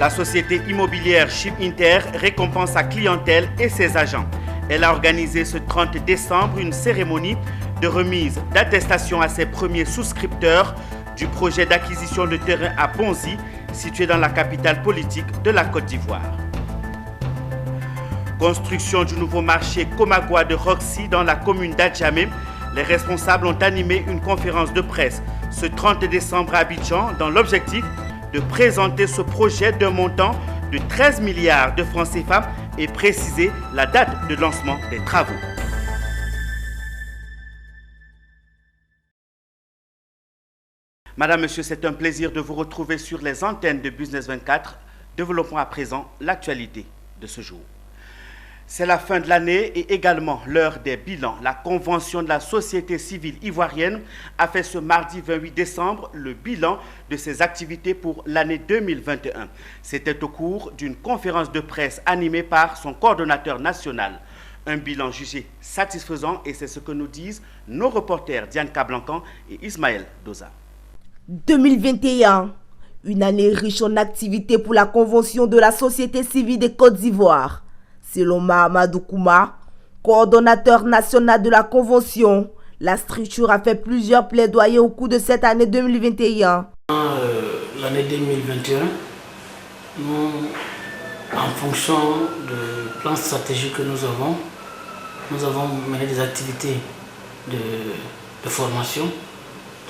La société immobilière Chim Inter récompense sa clientèle et ses agents. Elle a organisé ce 30 décembre une cérémonie de remise d'attestation à ses premiers souscripteurs du projet d'acquisition de terrain à Bonzi, situé dans la capitale politique de la Côte d'Ivoire. Construction du nouveau marché Komagua de Roxy dans la commune d'Adjamé. Les responsables ont animé une conférence de presse ce 30 décembre à Abidjan dans l'objectif de présenter ce projet d'un montant de 13 milliards de francs CFA et préciser la date de lancement des travaux. Madame, Monsieur, c'est un plaisir de vous retrouver sur les antennes de Business 24. Développons à présent l'actualité de ce jour. C'est la fin de l'année et également l'heure des bilans. La Convention de la société civile ivoirienne a fait ce mardi 28 décembre le bilan de ses activités pour l'année 2021. C'était au cours d'une conférence de presse animée par son coordonnateur national. Un bilan jugé satisfaisant et c'est ce que nous disent nos reporters Diane Kablancan et Ismaël Doza. 2021, une année riche en activités pour la Convention de la société civile de Côte d'Ivoire. Selon Mahamadou Kouma, coordonnateur national de la Convention, la structure a fait plusieurs plaidoyers au cours de cette année 2021. L'année 2021, nous, en fonction du plan stratégique que nous avons mené des activités de formation,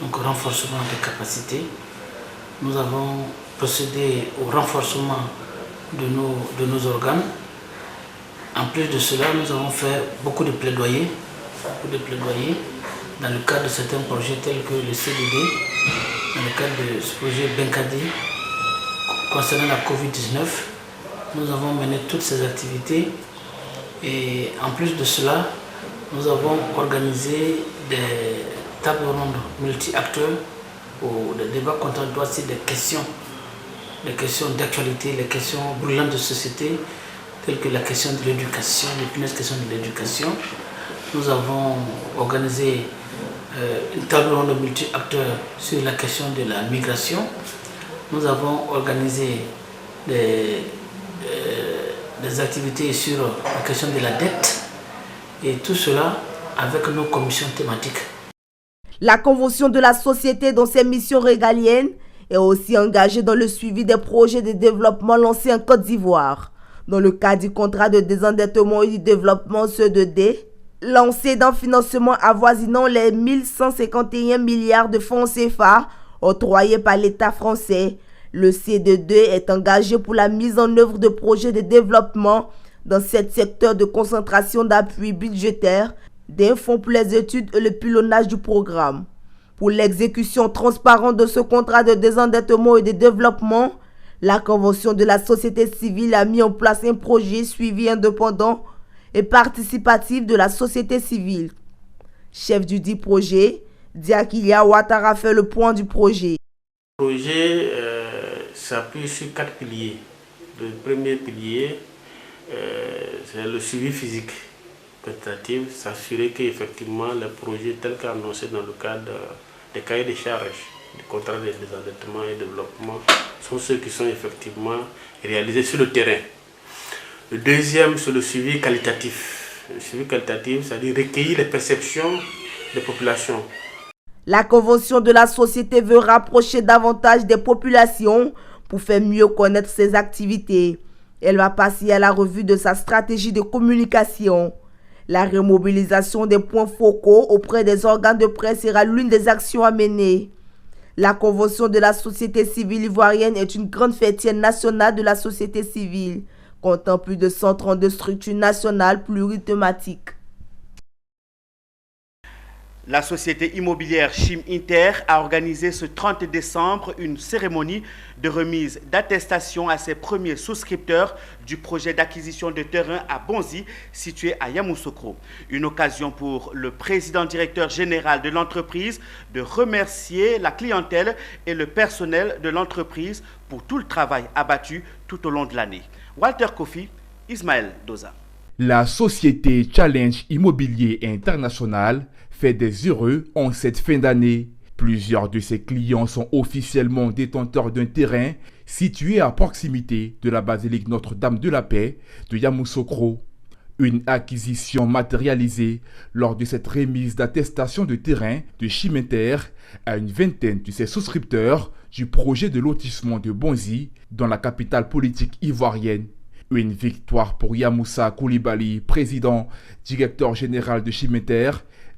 donc renforcement des capacités. Nous avons procédé au renforcement de nos organes. En plus de cela, nous avons fait beaucoup de plaidoyers dans le cadre de certains projets tels que le CDD, dans le cadre de ce projet Benkadi concernant la Covid-19. Nous avons mené toutes ces activités et en plus de cela, nous avons organisé des tables rondes multi-acteurs ou des débats contradictoires sur des questions d'actualité, les questions brûlantes de société, telles que la question de l'éducation, l'épineuse question de l'éducation. Nous avons organisé une table ronde multi-acteurs sur la question de la migration. Nous avons organisé des activités sur la question de la dette et tout cela avec nos commissions thématiques. La Convention de la société dans ses missions régaliennes est aussi engagée dans le suivi des projets de développement lancés en Côte d'Ivoire. Dans le cadre du contrat de désendettement et du développement CE2D, lancé d'un financement avoisinant les 1151 milliards de francs CFA octroyés par l'État français, le CE2D est engagé pour la mise en œuvre de projets de développement dans 7 secteurs de concentration d'appui budgétaire, d'un fonds pour les études et le pilonnage du programme. Pour l'exécution transparente de ce contrat de désendettement et de développement, la Convention de la société civile a mis en place un projet suivi indépendant et participatif de la société civile. Chef du dit projet, Diakilia Ouattara fait le point du projet. Le projet s'appuie sur 4 piliers. Le premier pilier, c'est le suivi physique quantitatif, s'assurer qu'effectivement les projets tels qu'annoncés dans le cadre des cahiers de charges du contrat de désendettement et développement sont ceux qui sont effectivement réalisés sur le terrain. Le deuxième, c'est le suivi qualitatif. Le suivi qualitatif, c'est-à-dire recueillir les perceptions des populations. La Convention de la société veut rapprocher davantage des populations pour faire mieux connaître ses activités. Elle va passer à la revue de sa stratégie de communication. La remobilisation des points focaux auprès des organes de presse sera l'une des actions à mener. La Convention de la société civile ivoirienne est une grande fêtière nationale de la société civile, comptant plus de 132 structures nationales plurithématiques. La société immobilière Chim Inter a organisé ce 30 décembre une cérémonie de remise d'attestation à ses premiers souscripteurs du projet d'acquisition de terrain à Bonzi, situé à Yamoussoukro. Une occasion pour le président directeur général de l'entreprise de remercier la clientèle et le personnel de l'entreprise pour tout le travail abattu tout au long de l'année. Walter Kofi, Ismaël Doza. La société Challenge Immobilier International fait des heureux en cette fin d'année. Plusieurs de ses clients sont officiellement détenteurs d'un terrain situé à proximité de la basilique Notre-Dame de la Paix de Yamoussoukro. Une acquisition matérialisée lors de cette remise d'attestation de terrain de Chimenter à une vingtaine de ses souscripteurs du projet de lotissement de Bonzi dans la capitale politique ivoirienne. Une victoire pour Yamoussa Koulibaly, président, directeur général de Chimenter,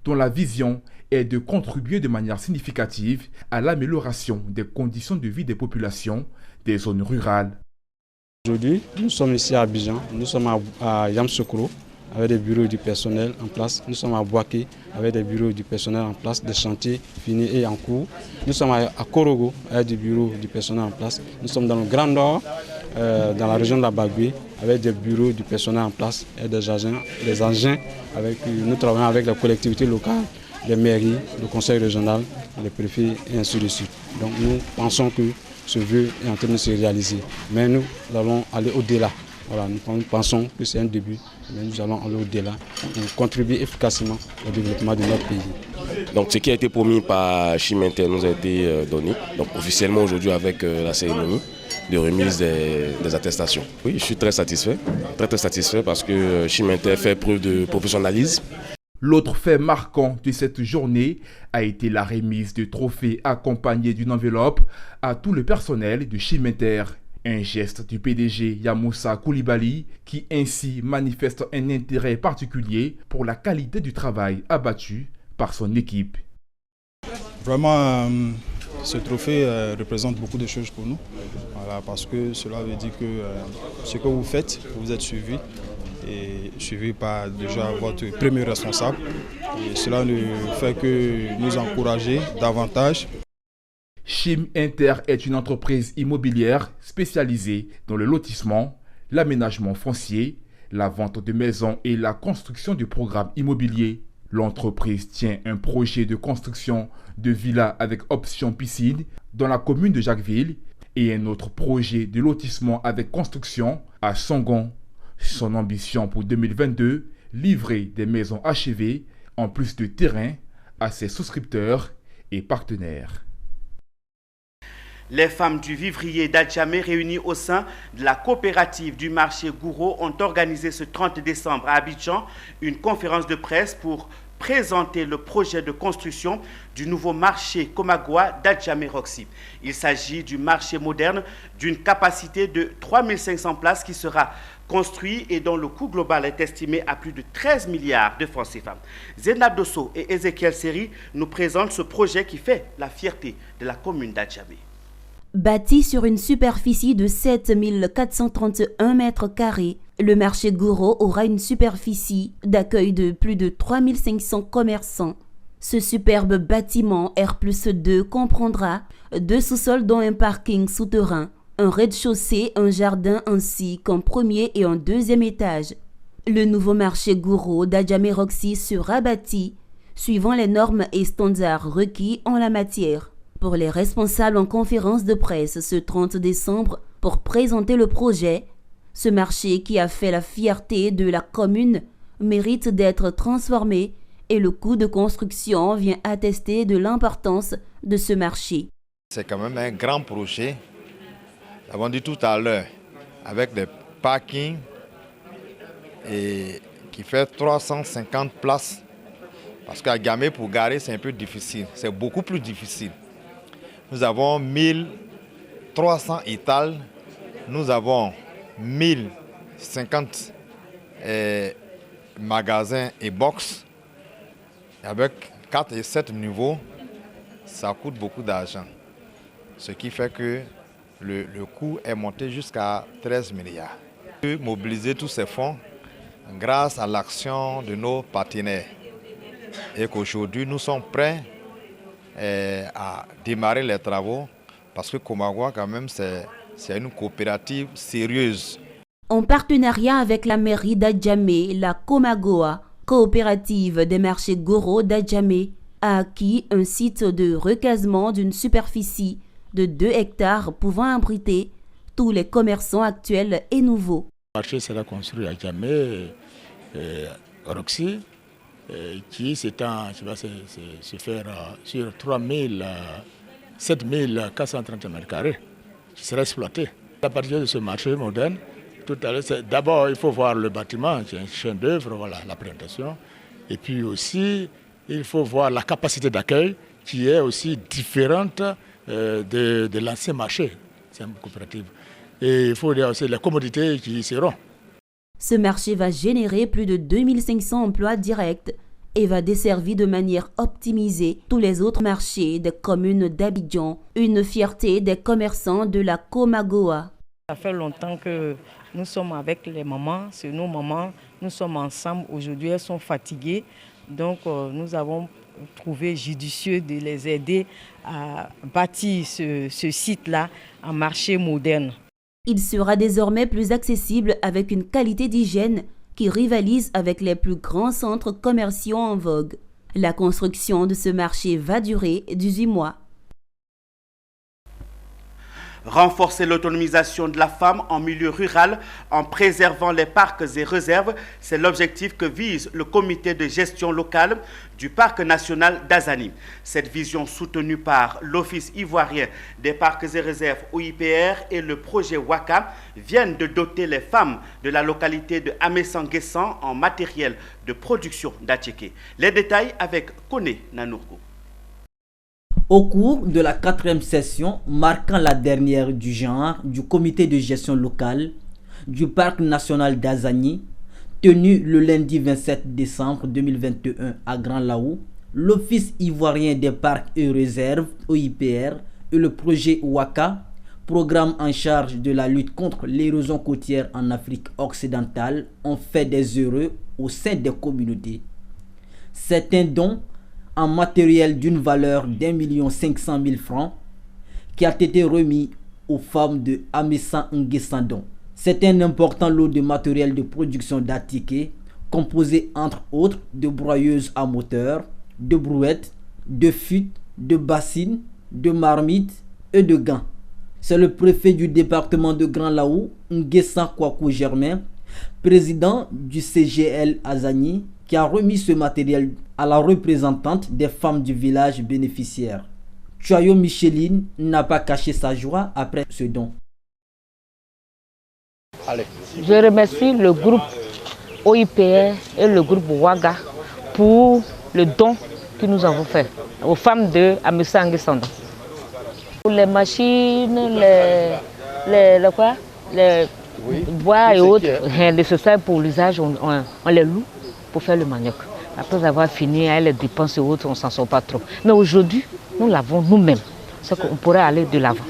dont la vision est de contribuer de manière significative à l'amélioration des conditions de vie des populations des zones rurales. Aujourd'hui, nous sommes ici à Abidjan, nous sommes à Yamoussoukro avec des bureaux du personnel en place. Nous sommes à Bouaké avec des bureaux du personnel en place, des chantiers finis et en cours. Nous sommes à Korogo avec des bureaux du personnel en place. Nous sommes dans le Grand Nord, dans la région de la Bagoué, avec des bureaux du personnel en place et des engins. Nous travaillons avec les collectivités locales, les mairies, le conseil régional, les préfets et ainsi de suite. Donc nous pensons que ce vœu est en train de se réaliser. Mais nous allons aller au-delà. Voilà, nous pensons que c'est un début, mais nous allons aller au-delà pour contribuer efficacement au développement de notre pays. Donc ce qui a été promis par Chimenter nous a été donné. Donc officiellement aujourd'hui avec la cérémonie de remise des attestations. Oui, je suis très satisfait parce que Chimenter fait preuve de professionnalisme. L'autre fait marquant de cette journée a été la remise de trophées accompagnée d'une enveloppe à tout le personnel de Chimenter. Un geste du PDG Yamoussa Koulibaly qui ainsi manifeste un intérêt particulier pour la qualité du travail abattu par son équipe. Vraiment, ce trophée représente beaucoup de choses pour nous. Voilà, parce que cela veut dire que ce que vous faites, vous êtes suivi. Et suivi par déjà votre premier responsable. Et cela ne fait que nous encourager davantage. Chimenter est une entreprise immobilière spécialisée dans le lotissement, l'aménagement foncier, la vente de maisons et la construction de programmes immobiliers. L'entreprise tient un projet de construction de villas avec option piscine dans la commune de Jacquesville et un autre projet de lotissement avec construction à Songon. Son ambition pour 2022, livrer des maisons achevées en plus de terrain à ses souscripteurs et partenaires. Les femmes du vivrier d'Adjamé réunies au sein de la coopérative du marché Gouro ont organisé ce 30 décembre à Abidjan une conférence de presse pour présenter le projet de construction du nouveau marché Komagua d'Adjamé-Roxy. Il s'agit du marché moderne d'une capacité de 3500 places qui sera construit et dont le coût global est estimé à plus de 13 milliards de francs CFA. Zénab Dosso et Ezekiel Seri nous présentent ce projet qui fait la fierté de la commune d'Adjamé. Bâti sur une superficie de 7 431 mètres carrés, le marché Gouro aura une superficie d'accueil de plus de 3 500 commerçants. Ce superbe bâtiment R+2 comprendra 2 sous-sols dont un parking souterrain, un rez-de-chaussée, un jardin ainsi qu'un premier et un deuxième étage. Le nouveau marché Gouro d'Adjamé-Roxy sera bâti suivant les normes et standards requis en la matière. Pour les responsables en conférence de presse ce 30 décembre pour présenter le projet, ce marché qui a fait la fierté de la commune mérite d'être transformé et le coût de construction vient attester de l'importance de ce marché. C'est quand même un grand projet. Nous avons dit tout à l'heure, avec des parkings et qui fait 350 places. Parce qu'à Gamé, pour garer, c'est un peu difficile. C'est beaucoup plus difficile. Nous avons 1300 étals. Nous avons 1050 magasins et box. Avec 4 et 7 niveaux, ça coûte beaucoup d'argent. Ce qui fait que le coût est monté jusqu'à 13 milliards. Mobiliser tous ces fonds grâce à l'action de nos partenaires. Et qu'aujourd'hui, nous sommes prêts à démarrer les travaux parce que Komagua, quand même, c'est une coopérative sérieuse. En partenariat avec la mairie d'Adjamé, la Komagua, coopérative des marchés Gouro d'Adjamé, a acquis un site de recasement d'une superficie de 2 hectares pouvant abriter tous les commerçants actuels et nouveaux. Le marché sera construit à Adjamé, Roxy, qui va se faire sur 7430 m², qui sera exploité. À partir de ce marché moderne, tout à l'heure, d'abord il faut voir le bâtiment, qui est un chef-d'œuvre, voilà la présentation. Et puis aussi, il faut voir la capacité d'accueil qui est aussi différente de l'ancien marché, c'est une coopérative. Et il faut dire aussi les commodités qui y seront. Ce marché va générer plus de 2500 emplois directs et va desservir de manière optimisée tous les autres marchés des communes d'Abidjan, une fierté des commerçants de la Comagoa. Ça fait longtemps que nous sommes avec les mamans, c'est nos mamans, nous sommes ensemble. Aujourd'hui, elles sont fatiguées, donc nous avons trouvé judicieux de les aider à bâtir ce site-là en marché moderne. Il sera désormais plus accessible avec une qualité d'hygiène qui rivalise avec les plus grands centres commerciaux en vogue. La construction de ce marché va durer 18 mois. Renforcer l'autonomisation de la femme en milieu rural en préservant les parcs et réserves, c'est l'objectif que vise le comité de gestion locale du parc national d'Azani. Cette vision soutenue par l'Office ivoirien des parcs et réserves OIPR et le projet WACA viennent de doter les femmes de la localité de Amessan-Guessan en matériel de production d'Attiéké. Les détails avec Kone Nanourgo. Au cours de la 4e session marquant la dernière du genre du comité de gestion locale du parc national d'Azani, tenue le lundi 27 décembre 2021 à Grand Laou, l'Office ivoirien des parcs et réserves OIPR et le projet WACA, programme en charge de la lutte contre l'érosion côtière en Afrique occidentale, ont fait des heureux au sein des communautés. C'est un don en matériel d'une valeur d'1 500 000 francs qui a été remis aux femmes de Amessan-Guessan. C'est un important lot de matériel de production d'Attiéké composé entre autres de broyeuses à moteur, de brouettes, de fûts, de bassines, de marmites et de gants. C'est le préfet du département de Grand Laou, Nguessan Kwaku Germain, président du CGL Azani, qui a remis ce matériel à la représentante des femmes du village bénéficiaire. Tuayo Micheline n'a pas caché sa joie après ce don. Je remercie le groupe OIPR et le groupe WAGA pour le don que nous avons fait aux femmes de Amessan-Guessan. Pour les machines, les bois et autres, nécessaires pour l'usage, on les loue pour faire le manioc. Après avoir fini les dépenses et autres, on ne s'en sort pas trop. Mais aujourd'hui, nous l'avons nous-mêmes. C'est qu'on pourrait aller de l'avant.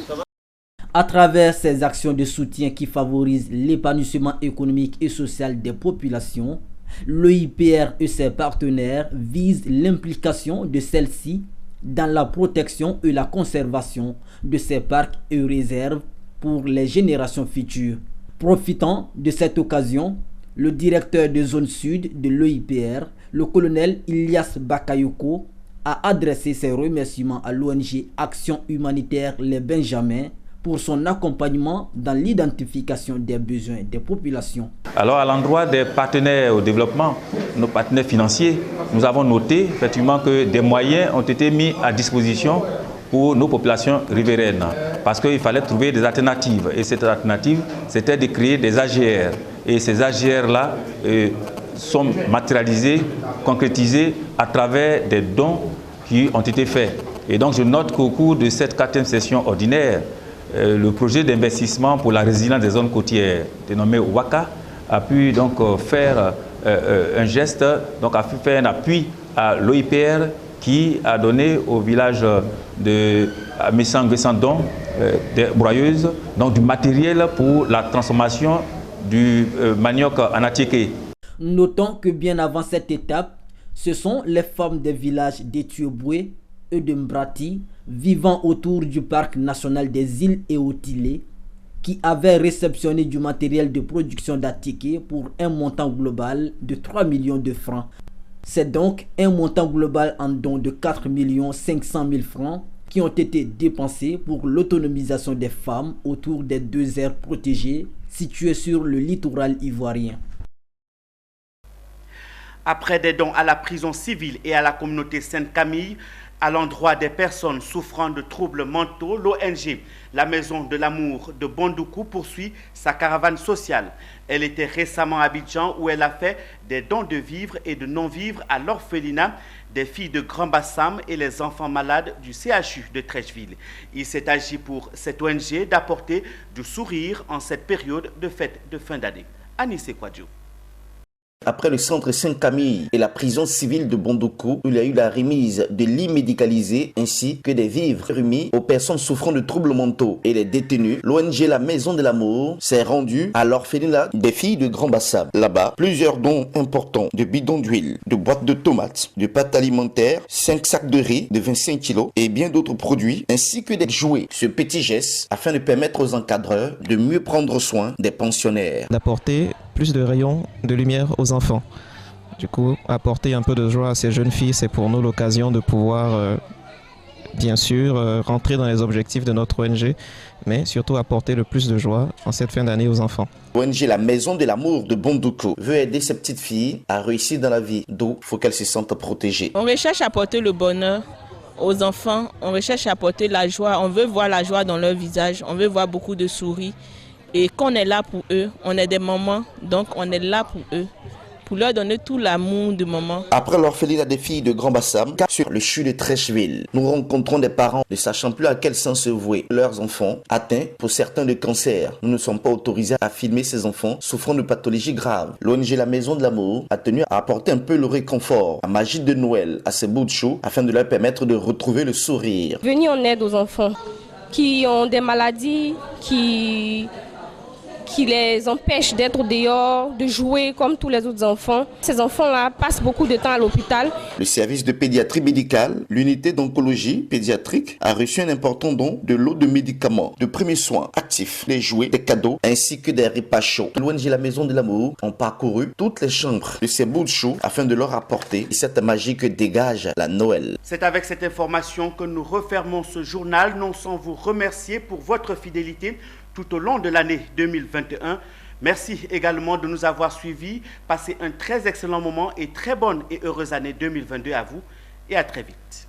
À travers ces actions de soutien qui favorisent l'épanouissement économique et social des populations, l'OIPR et ses partenaires visent l'implication de celles-ci dans la protection et la conservation de ces parcs et réserves pour les générations futures. Profitant de cette occasion, le directeur de zone sud de l'OIPR, le colonel Ilyas Bakayoko, a adressé ses remerciements à l'ONG Action Humanitaire Les Benjamins pour son accompagnement dans l'identification des besoins des populations. Alors à l'endroit des partenaires au développement, nos partenaires financiers, nous avons noté effectivement que des moyens ont été mis à disposition pour nos populations riveraines, parce qu'il fallait trouver des alternatives. Et cette alternative, c'était de créer des AGR. Et ces AGR-là sont matérialisés, concrétisés à travers des dons qui ont été faits. Et donc je note qu'au cours de cette 4e session ordinaire, le projet d'investissement pour la résilience des zones côtières, dénommé WACA, a pu donc faire un geste, donc a fait un appui à l'OIPR qui a donné au village de Amessan-Guessan des broyeuses, donc du matériel pour la transformation du manioc en Attiéké. Notons que bien avant cette étape, ce sont les femmes des villages d'Etioboué et de Mbrati vivant autour du parc national des îles Eotilé qui avaient réceptionné du matériel de production d'Attiéké pour un montant global de 3 millions de francs. C'est donc un montant global en dons de 4 500 000 francs qui ont été dépensés pour l'autonomisation des femmes autour des 2 aires protégées situées sur le littoral ivoirien. Après des dons à la prison civile et à la communauté Sainte-Camille, À l'endroit des personnes souffrant de troubles mentaux, l'ONG La Maison de l'Amour de Bondoukou poursuit sa caravane sociale. Elle était récemment à Abidjan où elle a fait des dons de vivres et de non-vivres à l'orphelinat des filles de Grand Bassam et les enfants malades du CHU de Trècheville. Il s'est agi pour cette ONG d'apporter du sourire en cette période de fête de fin d'année. Anissé Kwadjo. Après le centre Saint-Camille et la prison civile de Bondoukou, il y a eu la remise de lits médicalisés ainsi que des vivres remis aux personnes souffrant de troubles mentaux et les détenus. L'ONG La Maison de l'Amour s'est rendue à l'orphelinat des filles de Grand Bassam. Là-bas, plusieurs dons importants de bidons d'huile, de boîtes de tomates, de pâtes alimentaires, 5 sacs de riz de 25 kg et bien d'autres produits ainsi que des jouets. Ce petit geste afin de permettre aux encadreurs de mieux prendre soin des pensionnaires. D'apporter plus de rayons de lumière aux enfants. Du coup, apporter un peu de joie à ces jeunes filles, c'est pour nous l'occasion de pouvoir, bien sûr, rentrer dans les objectifs de notre ONG, mais surtout apporter le plus de joie en cette fin d'année aux enfants. L'ONG La Maison de l'Amour de Bondoukou veut aider ces petites filles à réussir dans la vie, d'où il faut qu'elles se sentent protégées. On recherche à apporter le bonheur aux enfants, on recherche à apporter la joie, on veut voir la joie dans leur visage, on veut voir beaucoup de souris. Et qu'on est là pour eux, on est des mamans, donc on est là pour eux, pour leur donner tout l'amour de maman. Après l'orphelinat des filles de Grand Bassam, sur le CHU de Trècheville, nous rencontrons des parents ne sachant plus à quel sens se vouer. Leurs enfants, atteints pour certains de cancer, nous ne sommes pas autorisés à filmer ces enfants souffrant de pathologies graves. L'ONG La Maison de l'Amour a tenu à apporter un peu le réconfort, la magie de Noël à ces bouts de chou afin de leur permettre de retrouver le sourire. Venir en aide aux enfants qui ont des maladies, qui les empêche d'être dehors, de jouer comme tous les autres enfants. Ces enfants-là passent beaucoup de temps à l'hôpital. Le service de pédiatrie médicale, l'unité d'oncologie pédiatrique, a reçu un important don de lot de médicaments, de premiers soins actifs, des jouets, des cadeaux, ainsi que des repas chauds. L'ONG La Maison de l'Amour ont parcouru toutes les chambres de ces bouts de chou afin de leur apporter cette magie que dégage la Noël. C'est avec cette information que nous refermons ce journal, non sans vous remercier pour votre fidélité tout au long de l'année 2021. Merci également de nous avoir suivis. Passez un très excellent moment et très bonne et heureuse année 2022 à vous et à très vite.